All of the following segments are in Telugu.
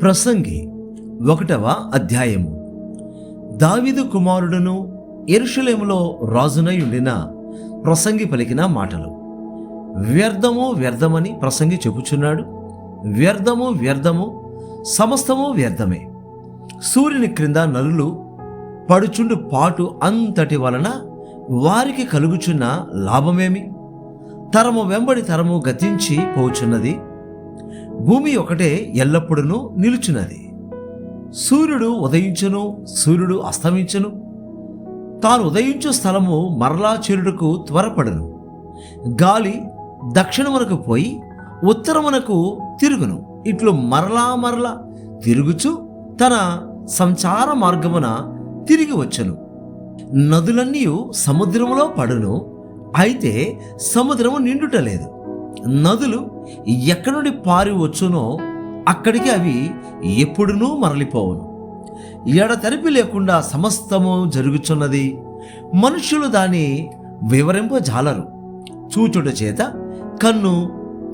ప్రసంగి 1వ అధ్యాయము. దావీదు కుమారుడును యెరూషలేములో రాజునై ఉండిన ప్రసంగి పలికిన మాటలు. వ్యర్థము వ్యర్థమని ప్రసంగి చెప్పుచున్నాడు. వ్యర్థము వ్యర్థము, సమస్తము వ్యర్థమే. సూర్యుని క్రింద నలులు పడుచుండు పాటు అంతటి వలన వారికి కలుగుచున్న లాభమేమి? తరము వెంబడి తరము గతించి పోచున్నది. భూమి ఒకటే ఎల్లప్పుడూ నిలుచున్నది. సూర్యుడు ఉదయించును, సూర్యుడు అస్తమించును. తాను ఉదయించు స్థలము మరలా చేరుటకు త్వరపడును. గాలి దక్షిణమునకు పోయి ఉత్తరమునకు తిరుగును. ఇట్లు మరలా మరలా తిరుగుచు తన సంచార మార్గమున తిరిగి వచ్చును. నదులన్నీ సముద్రములో పడును, అయితే సముద్రము నిండుటలేదు. నదులు ఎక్కడి నుండి పారి వచ్చునో అక్కడికి అవి ఎప్పుడునూ మరలిపోవును. ఎడతెరిపి లేకుండా సమస్తము జరుగుచున్నది. మనుష్యులు దాన్ని వివరింపజాలరు. చూచుట చేత కన్ను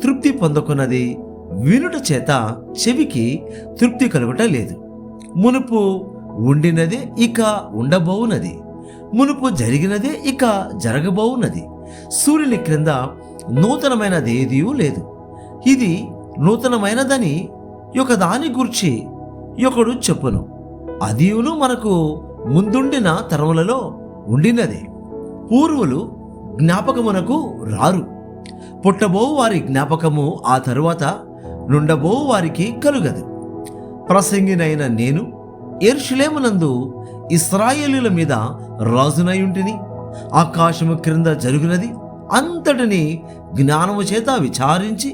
తృప్తి పొందుకున్నది, వినుట చేత చెవికి తృప్తి కలుగుట లేదు. మునుపు ఉండినదే ఇక ఉండబోవునది, మునుపు జరిగినదే ఇక జరగబోవున్నది. సూర్యుని క్రింద నూతనమైనదేదీ లేదు. ఇది నూతనమైనదని ఒకదాని గూర్చి ఒకడు చెప్పును. అదియును మనకు ముందుండిన తరములలో ఉండినదే. పూర్వులు జ్ఞాపకమునకు రారు. పుట్టబోవు వారి జ్ఞాపకము ఆ తరువాత నుండబోవు వారికి కలుగదు. ప్రసంగినైన నేను యెరూషలేమునందు ఇశ్రాయేలీయుల మీద రాజునయుంటిని. ఆకాశము క్రింద జరుగునది అంతటిని జ్ఞానము చేత విచారించి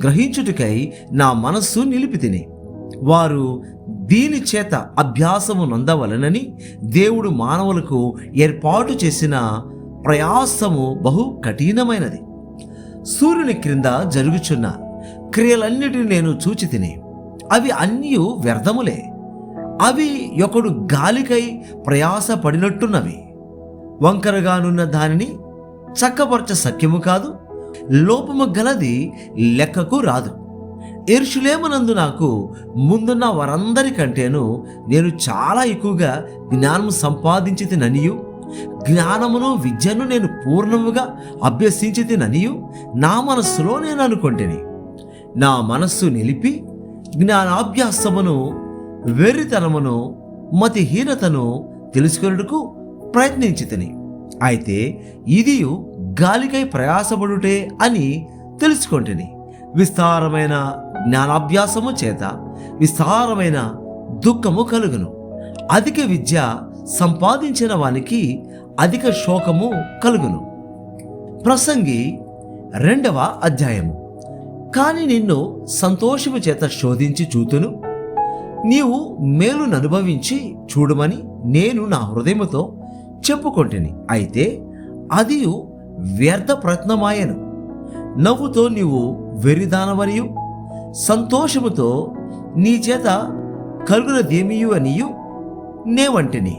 గ్రహించుటకై నా మనస్సు నిలిపితిని. వారు దీని చేత అభ్యాసము నొందవలనని దేవుడు మానవులకు ఏర్పాటు చేసిన ప్రయాసము బహు కఠినమైనది. సూర్యుని క్రింద జరుగుచున్న క్రియలన్నిటిని నేను చూచి తిని, అవి అన్నీ వ్యర్థములే. అవి ఒకడు గాలికై ప్రయాస పడినట్టున్నవి. వంకరగానున్న దానిని చక్కపరచ సఖ్యము కాదు, లోపము గలది లెక్కకు రాదు. యెరూషలేమునందు నాకు ముందున్న వారందరికంటేను నేను చాలా ఎక్కువగా జ్ఞానం సంపాదించి తిననియు, జ్ఞానమును విద్యను నేను పూర్ణముగా అభ్యసించి తిననియు నా మనస్సులో నేను అనుకొంటిని. నా మనస్సు నిలిపి జ్ఞానాభ్యాసమును, వెర్రితనమును, మతిహీనతను తెలుసుకొనుటకు ప్రయత్నించి తిని, అయితే ఇదియు గాలికై ప్రయాసపడుటే అని తెలుసుకొంటిని. విస్తారమైన జ్ఞానాభ్యాసము చేత విస్తారమైన దుఃఖము కలుగును. అధిక విద్య సంపాదించిన వానికి అధిక శోకము కలుగును. ప్రసంగి 2వ అధ్యాయము. కాని నిన్ను సంతోషము చేత శోధించి చూతును, నీవు మేలును అనుభవించి చూడమని నేను నా హృదయముతో చెప్పుకొంటిని. అయితే అది వ్యర్థ ప్రయత్నమాయను. నవ్వుతో నీవు వెర్రిదానవనియు, సంతోషముతో నీ చేత కలుగునదేమియు అనియు నేవంటిని.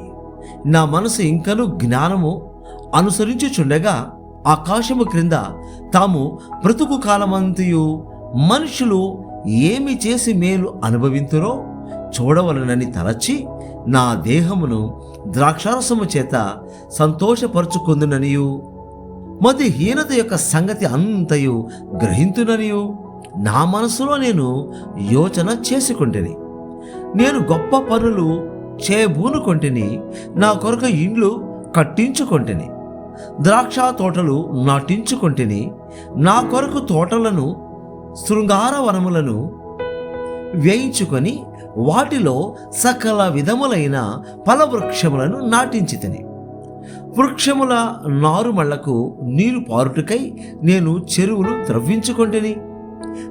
నా మనసు ఇంకను జ్ఞానము అనుసరించుచుండగా ఆకాశము క్రింద తాము బ్రతుకు కాలమంతయు మనుషులు ఏమి చేసి మేలు అనుభవింతురో చూడవలనని తలచి నా దేహమును ద్రాక్షారసము చేత సంతోషపరుచుకుందుననియు, మతిహీనత యొక్క సంగతి అంతయు గ్రహింతుననియు నా మనసులో నేను యోచన చేసుకొంటిని. నేను గొప్ప పనులు చేయబూనుకొంటిని, నా కొరకు ఇండ్లు కట్టించుకొంటిని, ద్రాక్ష తోటలు నాటించుకొంటిని, నా కొరకు తోటలను శృంగార వనములను వేయించుకొని వాటిలో సకల విధములైన ఫలవృక్షములను నాటించి తిని, వృక్షముల నారుమళ్లకు నీరు పారుటకై నేను చెరువులు త్రవ్వించుకొంటిని,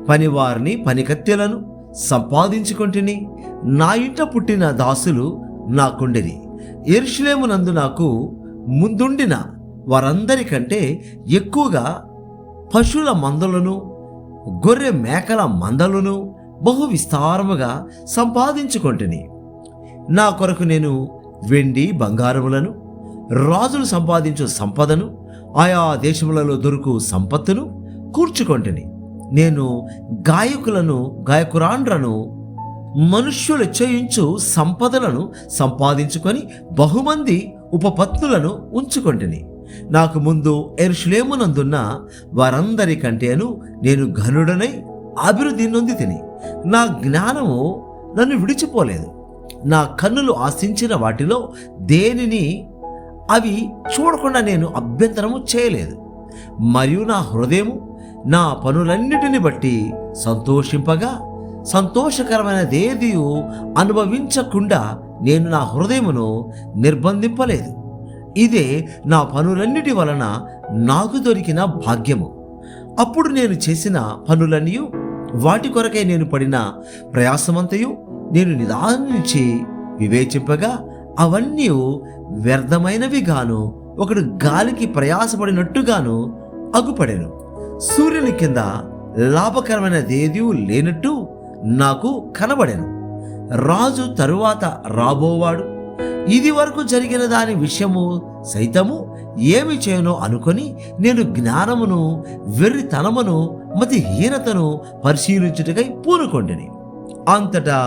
పనివారిని పనికత్తెలను సంపాదించుకొంటిని. నా ఇంట పుట్టిన దాసులు నాకుండిరి. యెరూషలేమునందు నాకు ముందుండిన వారందరికంటే ఎక్కువగా పశువుల మందలను, గొర్రె మేకల మందలను బహు విస్తారముగా సంపాదించుకొంటిని. నా కొరకు నేను వెండి బంగారములను, రాజులు సంపాదించు సంపదను, ఆయా దేశములలో దొరుకు సంపత్తును కూర్చుకొంటిని. నేను గాయకులను గాయకురాండ్రను మనుష్యులు చేయించు సంపదలను సంపాదించుకొని బహుమంది ఉపపత్నులను ఉంచుకొంటిని. నాకు ముందు యెరూషలేమునందున్న వారందరికంటేను నేను ఘనుడనై అభివృద్ధి నొంది తిని. నా జ్ఞానము నన్ను విడిచిపోలేదు. నా కన్నులు ఆశించిన వాటిలో దేనిని అవి చూడకుండా నేను అభ్యంతరము చేయలేదు. మరియు నా హృదయము నా పనులన్నిటిని బట్టి సంతోషింపగా, సంతోషకరమైనదేదియు అనుభవించకుండా నేను నా హృదయమును నిర్బంధింపలేదు. ఇదే నా పనులన్నిటి వలన నాకు దొరికిన భాగ్యము. అప్పుడు నేను చేసిన పనులన్నీ, వాటి కొరకై నేను పడిన ప్రయాసమంతయు నేను నిదానించి వివేచింపగా అవన్నీ వ్యర్థమైనవి గాను, ఒకడు గాలికి ప్రయాసపడినట్టుగాను అగుపడెను. సూర్యుని కింద లాభకరమైనదేదీ లేనట్టు నాకు కనబడెను. రాజు తరువాత రాబోవాడు ఇది వరకు జరిగిన దాని విషయము సైతము ఏమి చేయనో అనుకొని నేను జ్ఞానమును, వెర్రితనమును, మతిహీనతను పరిశీలించుటకై పూనుకొంటిని. అంతటా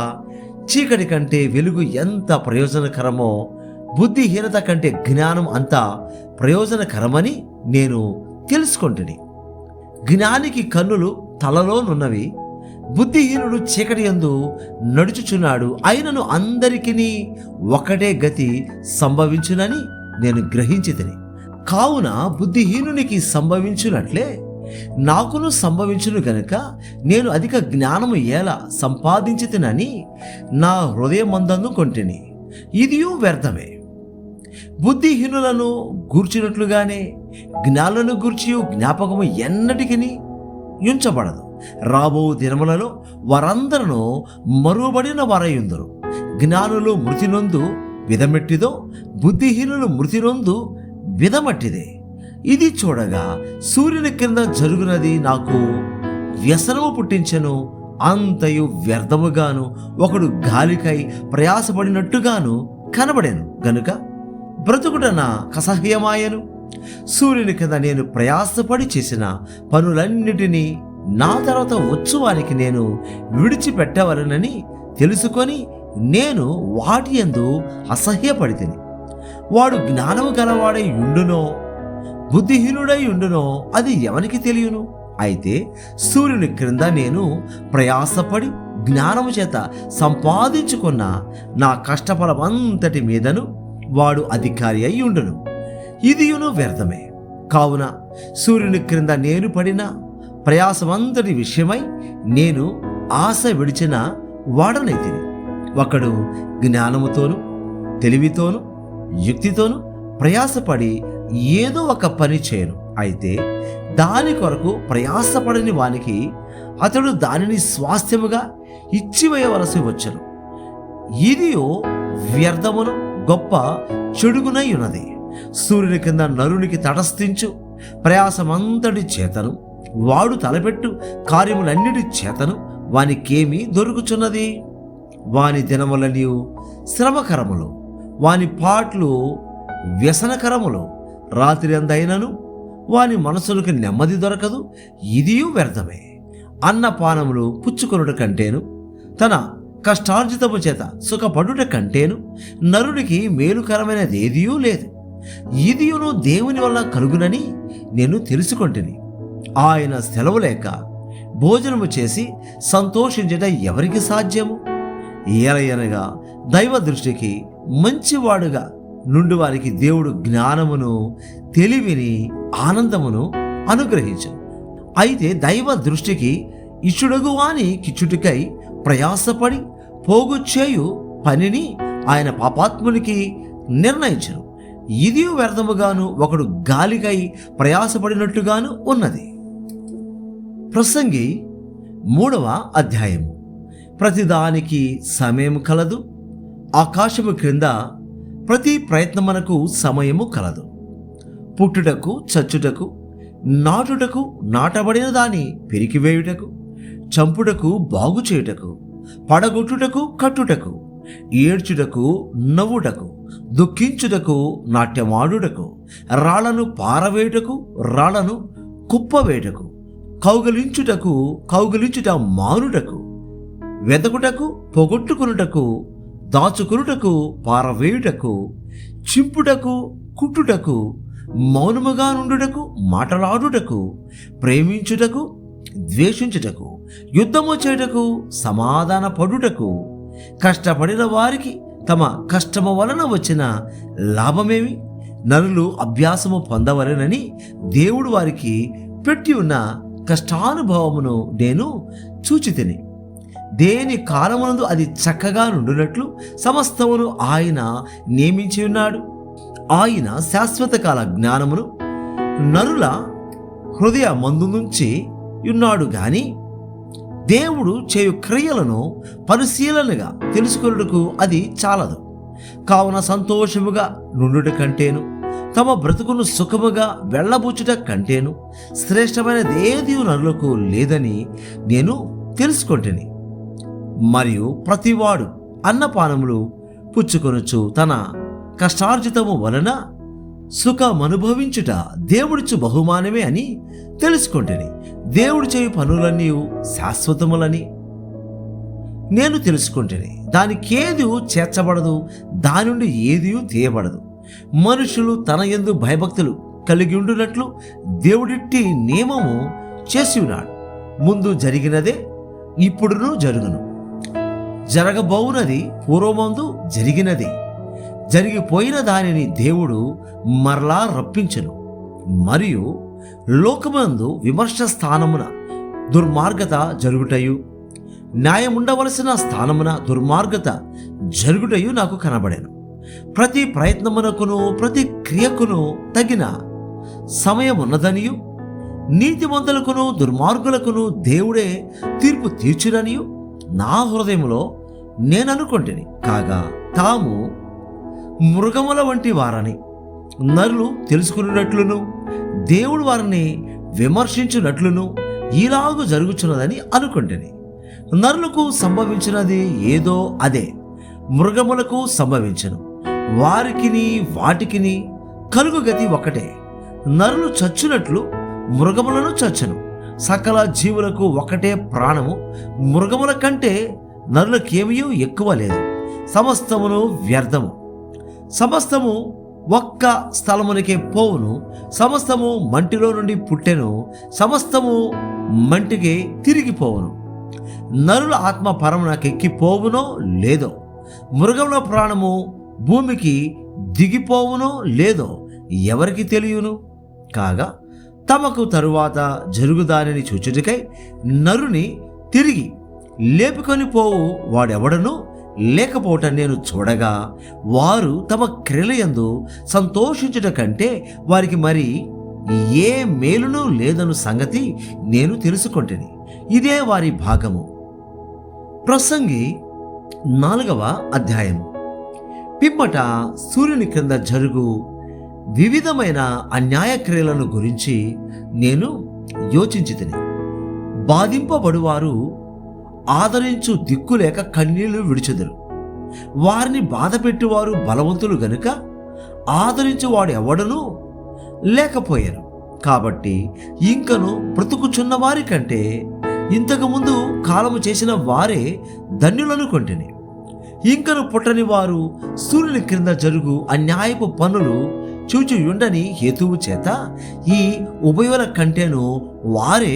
చీకటి కంటే వెలుగు ఎంత ప్రయోజనకరమో, బుద్ధిహీనత కంటే జ్ఞానం అంత ప్రయోజనకరమని నేను తెలుసుకొంటిని. జ్ఞానికి కన్నులు తలలోనున్నవి, బుద్ధిహీనుడు చీకటి యందు నడుచుచున్నాడు. అయినను అందరికీ ఒకటే గతి సంభవించునని నేను గ్రహించితిని. కావున బుద్ధిహీనునికి సంభవించునట్లే నాకును సంభవించును గనుక నేను అధిక జ్ఞానము ఎలా సంపాదించితినని నా హృదయమందందు కొంటిని. ఇదియు వ్యర్థమే. బుద్ధిహీనులను గూర్చినట్లుగానే జ్ఞానులను గూర్చి జ్ఞాపకము ఎన్నటికి ఉంచబడదు. రాబో దినములలో వారందరూ మరువబడిన వారయుందరు. జ్ఞానులు మృతి నొందు విధమెట్టిదో, బుద్ధిహీనులు మృతి నొందు విధమట్టిదే. ఇది చూడగా సూర్యుని కింద జరుగునది నాకు వ్యసనము పుట్టించెను. అంతయు వ్యర్థముగాను, ఒకడు గాలికై ప్రయాసపడినట్టుగాను కనబడెను గనుక బ్రతుకుట నా కసహ్యమాయను. సూర్యుని కింద నేను ప్రయాసపడి చేసిన పనులన్నిటినీ నా తర్వాత వచ్చువానికి నేను విడిచిపెట్టవలనని తెలుసుకొని నేను వాటి యందు అసహ్యపడితిని. వాడు జ్ఞానము గలవాడై ఉండునో బుద్ధిహీనుడై ఉండునో అది ఎవనికి తెలియను. అయితే సూర్యుని క్రింద నేను ప్రయాసపడి జ్ఞానము చేత సంపాదించుకున్న నా కష్టఫలమంతటి మీదను వాడు అధికారి అయి ఉండును. ఇదియును వ్యర్థమే. కావున సూర్యుని క్రింద నేను పడిన ప్రయాసమంతటి విషయమై నేను ఆశ విడిచిన వాడనైతిని. ఒకడు జ్ఞానముతోను, తెలివితోను, యుక్తితోను ప్రయాసపడి ఏదో ఒక పని చేయను. అయితే దాని కొరకు ప్రయాసపడని వానికి అతడు దానిని స్వాస్థ్యముగా ఇచ్చివేయవలసి వచ్చును. ఇదియో వ్యర్థమును గొప్ప చెడుగునై ఉన్నది. సూర్యుని కింద నరునికి తటస్థించు ప్రయాసమంతటి చేతను, వాడు తలపెట్టు కార్యములన్నిటి చేతను వానికేమి దొరుకుచున్నది? వాని దినములనియు శ్రమకరములు, వాని పాటలు వ్యసనకరములు. రాత్రి అందైనను వాని మనసులకు నెమ్మది దొరకదు. ఇదియు వ్యర్థమే. అన్నపానములు పుచ్చుకొనుట కంటేను, తన కష్టార్జితము చేత సుఖపడుట కంటేను నరునికి మేలుకరమైనదేదియూ లేదు. ఇదియును దేవుని వల్ల కలుగునని నేను తెలుసుకొంటిని. ఆయన సెలవు లేక భోజనము చేసి సంతోషించట ఎవరికి సాధ్యము? ఏలయనగా దైవ దృష్టికి మంచివాడుగా నుండి వారికి దేవుడు జ్ఞానమును, తెలివిని, ఆనందమును అనుగ్రహించును. అయితే దైవ దృష్టికి ఇచ్చుడగు వాని కిచ్చుటికై ప్రయాసపడి పోగు చేయు పనిని ఆయన పాపాత్మునికి నిర్ణయించును. ఇది వ్యర్థముగాను, ఒకడు గాలికై ప్రయాసపడినట్టుగాను ఉన్నది. ప్రసంగి 3వ అధ్యాయము. ప్రతిదానికి సమయం కలదు. ఆకాశము క్రింద ప్రతి ప్రయత్నమునకు సమయము కలదు. పుట్టుటకు, చచ్చుటకు, నాటుటకు, నాటబడిన దాని పెరికివేయుటకు, చంపుటకు, బాగు చేయుటకు, పడగొట్టుటకు, కట్టుటకు, ఏడ్చుటకు, నవ్వుటకు, దుఃఖించుటకు, నాట్యమాడుటకు, రాళ్లను పారవేయుటకు, రాళ్లను కుప్పవేయుటకు, కౌగలించుట మానుటకు, వెదకుటకు, పొగొట్టుకునుటకు, దాచుకునుటకు, పారవేయుటకు, చింపుటకు, కుట్టుటకు, మౌనముగా నుండుటకు, మాటలాడుటకు, ప్రేమించుటకు, ద్వేషించుటకు, యుద్ధము చేయుటకు, సమాధాన పడుటకు, కష్టపడిన వారికి తమ కష్టము వలన వచ్చిన లాభమేమి? నరులు అభ్యాసము పొందవలెనని దేవుడు వారికి పెట్టి ఉన్న కష్టానుభవమును నేను చూచితిని. దేని కాలమునందు అది చక్కగా నుండునట్లు సమస్తమును ఆయన నియమించి ఉన్నాడు. ఆయన శాశ్వత కాల జ్ఞానమును నరుల హృదయ మందు నుంచి ఉన్నాడు గాని దేవుడు చేయు క్రియలను పరిశీలనగా తెలుసుకొనుటకు అది చాలదు. కావున సంతోషముగా నుండుట కంటేను, తమ బ్రతుకును సుఖముగా వెళ్ళబుచ్చుట కంటేను శ్రేష్టమైనది ఏది నరులకు లేదని నేను తెలుసుకొంటిని. మరియు ప్రతివాడు అన్నపానములు పుచ్చుకొనుచు తన కష్టార్జితము వలన సుఖమనుభవించుట దేవుడిచ్చు బహుమానమే అని తెలుసుకొంటిని. దేవుడు చేయు పనులన్నీ శాశ్వతములని నేను తెలుసుకొంటిని. దానికేది చేర్చబడదు, దాని నుండి ఏది తీయబడదు. మనుషులు తన యందు భయభక్తులు కలిగి ఉండునట్లు దేవుడిట్టి నియమము చేసి ఉన్నాడు. ముందు జరిగినదే ఇప్పుడును జరుగును, జరగబోవునది పూర్వమందు జరిగినది. జరిగిపోయిన దానిని దేవుడు మరలా రప్పించెను. మరియు లోకమందు విమర్శ స్థానమున దుర్మార్గత జరుగుటయు, న్యాయముండవలసిన స్థానమున దుర్మార్గత జరుగుటయు నాకు కనబడెను. ప్రతి ప్రయత్నమునకును ప్రతి క్రియకును తగిన సమయమున్నదనియు, నీతిమంతులకును దుర్మార్గులకును దేవుడే తీర్పు తీర్చుననియు నా హృదయములో నేననుకొంటిని. కాగా తాము మృగముల వంటి వారని నరులు తెలుసుకున్నట్లును, దేవుడు వారిని విమర్శించున్నట్లును ఇలాగు జరుగుచున్నదని అనుకొంటిని. నరులకు సంభవించినది ఏదో అదే మృగములకు సంభవించను. వారికిని వాటికిని కలుగుగతి ఒకటే. నరులు చచ్చునట్లు మృగములను చచ్చును. సకల జీవులకు ఒకటే ప్రాణము. మృగముల కంటే నరులకేమీ ఎక్కువ లేదు. సమస్తమును వ్యర్థము. సమస్తము ఒక్క స్థలమునికే పోవును. సమస్తము మంటిలో నుండి పుట్టెను, సమస్తము మంటికి తిరిగిపోవును. నరుల ఆత్మ పరమునకెక్కిపోవునో లేదో, మృగముల ప్రాణము భూమికి దిగిపోవునో లేదో ఎవరికి తెలియను. కాగా తమకు తరువాత జరుగుదానిని చూచుటకై నరుని తిరిగి లేపుకొని పోవు వాడెవడను లేకపోవటం నేను చూడగా, వారు తమ క్రియలయందు సంతోషించుట కంటే వారికి మరి ఏ మేలును లేదను సంగతి నేను తెలుసుకొంటిని. ఇదే వారి భాగము. ప్రసంగి 4వ అధ్యాయం. పిమ్మట సూర్యుని క్రింద జరుగు వివిధమైన అన్యాయ క్రియలను గురించి నేను యోచించితిని. బాధింపబడువారు ఆదరించు దిక్కులేక కన్నీళ్లు విడిచెదరు. వారిని బాధపెట్టువారు బలవంతులు గనుక ఆదరించువాడు ఎవడనూ లేకపోయారు. కాబట్టి ఇంకను బ్రతుకుచున్న వారి కంటే ఇంతకుముందు కాలము చేసిన వారే ధన్యులనుకొంటిని. ఇంకను పుట్టని వారు సూర్యుని క్రింద జరుగు అన్యాయపు పనులు చూచియుండని హేతువు చేత ఈ ఉభయుల కంటేను వారే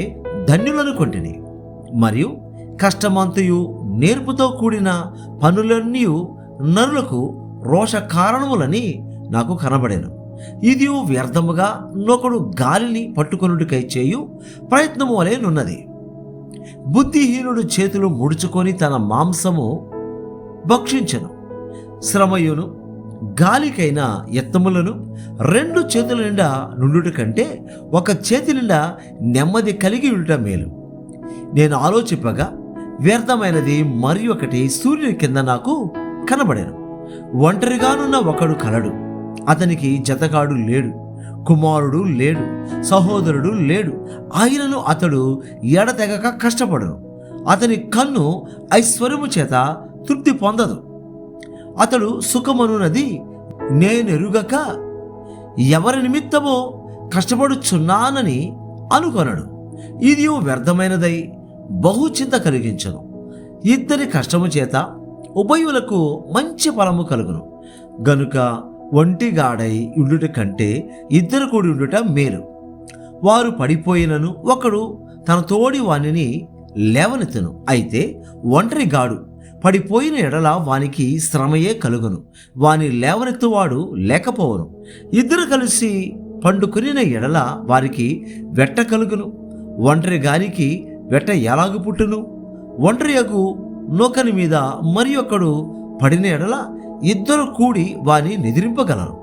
ధన్యులనుకొంటిని. మరియు కష్టమంతయు నేర్పుతో కూడిన పనులన్నీ నరులకు రోష కారణములని నాకు కనబడెను. ఇది వ్యర్థముగా నొకడు గాలిని పట్టుకొనుటకై చేయు ప్రయత్నము వలెనున్నది. బుద్ధిహీనుడు చేతులు ముడుచుకొని తన మాంసము భక్షించెను. శ్రమయును గాలికైన యత్నములను 2 చేతుల నిండా నుండుట కంటే 1 చేతి నిండా నెమ్మది కలిగి ఉండుట మేలు. నేను ఆలోచింపగా వ్యర్థమైనది మరి ఒకటి సూర్యుని కింద నాకు కనబడెను. ఒంటరిగానున్న ఒకడు కలడు. అతనికి జతగాడు లేడు, కుమారుడు లేడు, సహోదరుడు లేడు. ఆయనను అతడు ఎడతెగక కష్టపడను. అతని కన్ను ఐశ్వర్యము చేత తృప్తి పొందదు. అతడు సుఖమనున్నది నేనెరుగక ఎవరి నిమిత్తమో కష్టపడుచున్నానని అనుకొనడు. ఇది వ్యర్థమైనదై బహు చింత కలిగించను. ఇద్దరి కష్టము చేత ఉభయులకు మంచి ఫలము కలుగును. గనుక ఒంటిగాడై ఉండుట కంటే ఇద్దరు కూడి ఉండుట మేలు. వారు పడిపోయినను ఒకడు తన తోడి వానిని లేవనెత్తును. అయితే ఒంటరిగాడు పడిపోయిన ఎడల వానికి శ్రమయే కలుగును, వాని లేవనెత్తువాడు లేకపోవను. ఇద్దరు కలిసి పండుకొనిన ఎడల వారికి వెట్ట కలుగును. ఒంటరి గానికి వెట్ట ఎలాగు పుట్టును? ఒంటరియగు నూకని మీద మరి ఒకడు పడిన ఎడల ఇద్దరు కూడి వాని నిద్రింపగలరు.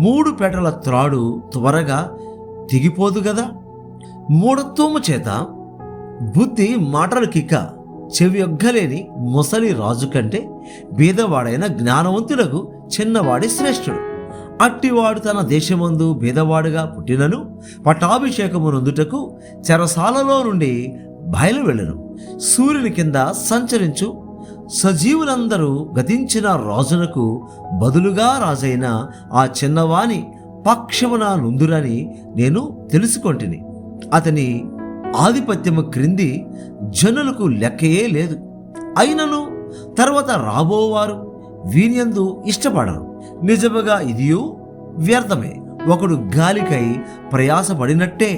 3 పేటల త్రాడు త్వరగా తెగిపోదు గదా. మూఢత్వము చేత బుద్ధి మాటలు కిక్క చెవియొగ్గలేని ముసలి రాజు కంటే బీదవాడైన జ్ఞానవంతులకు చిన్నవాడి శ్రేష్ఠుడు. అట్టివాడు తన దేశమందు బీదవాడుగా పుట్టినను పట్టాభిషేకము నొందుటకు చెరసాలలో నుండి బయలు వెళ్ళను. సూర్యుని కింద సంచరించు సజీవులందరూ గతించిన రాజునకు బదులుగా రాజైన ఆ చిన్నవాని పక్షమున నుందురని నేను తెలుసుకొంటిని. అతని ఆధిపత్యము క్రింది జనులకు లెక్కయే లేదు. అయినను తర్వాత రాబోవారు వీనియందు ఇష్టపడరు. నిజముగా ఇదియు వ్యర్థమే. ఒకడు గాలికై ప్రయాసపడినట్టే.